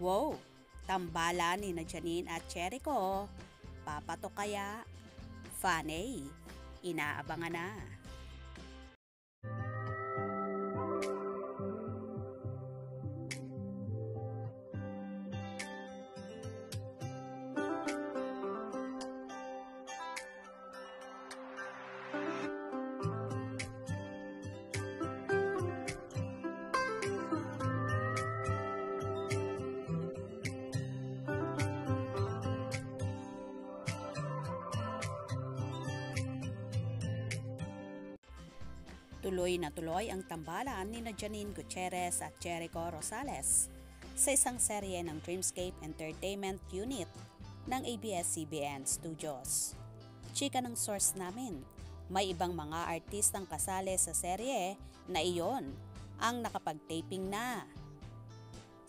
Wow! Tambalan ni na Janine at Jericho. Papatok kaya? Funny. Inaabangan na. Tuloy na tuloy ang tambalan ni na Janine Gutierrez at Jericho Rosales sa isang serye ng Dreamscape Entertainment Unit ng ABS-CBN Studios. Chika ng source namin, may ibang mga artistang kasali sa serye na iyon ang nakapag-taping na.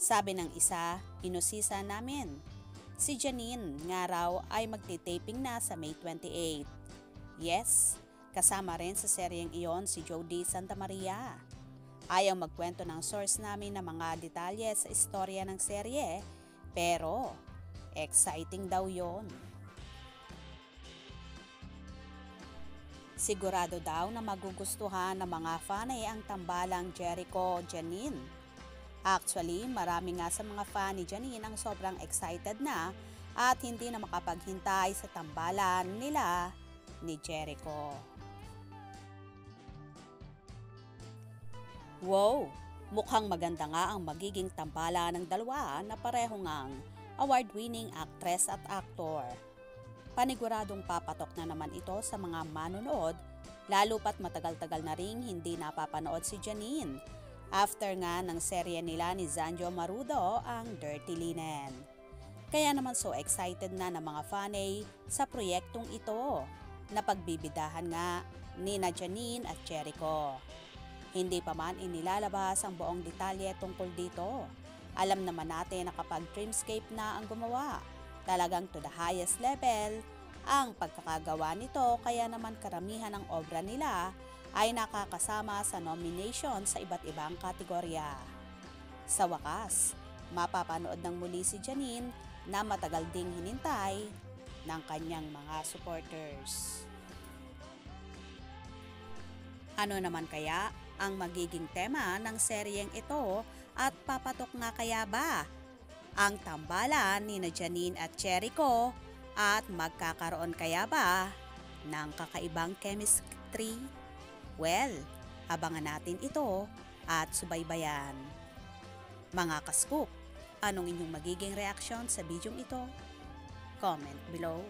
Sabi ng isa, inusisa namin, si Janine nga raw ay magti-taping na sa May 28. Yes, kasama rin sa seryeng iyon si Jody Santa Maria. Ayaw magkwento ng source namin ng mga detalye sa istorya ng serye, pero exciting daw yon. Sigurado daw na magugustuhan ng mga fanay ang tambalang Jericho Janine. Actually, marami nga sa mga fan ni Janine ang sobrang excited na at hindi na makapaghintay sa tambalan nila ni Jericho. Wow! Mukhang maganda nga ang magiging tambala ng dalawa na pareho ngang award-winning actress at actor. Paniguradong papatok na naman ito sa mga manonood, lalo pat matagal-tagal na ring hindi napapanood si Janine after nga ng serye nila ni Zanjo Marudo ang Dirty Linen. Kaya naman so excited na ng mga fanay sa proyektong ito na pagbibidahan nga ni na Janine at Jericho. Hindi pa man inilalabas ang buong detalye tungkol dito. Alam naman natin na kapag Dreamscape na ang gumawa, talagang to the highest level ang pagkakagawa nito, kaya naman karamihan ng obra nila ay nakakasama sa nomination sa iba't ibang kategorya. Sa wakas, mapapanood ng muli si Janine na matagal ding hinintay ng kanyang mga supporters. Ano naman kaya ang magiging tema ng seryeng ito at papatok nga kaya ba ang tambalan ni na Janine at Jericho at magkakaroon kaya ba ng kakaibang chemistry? Well, abangan natin ito at subaybayan. Mga ka-scoop, anong inyong magiging reaksyon sa bidyong ito? Comment below.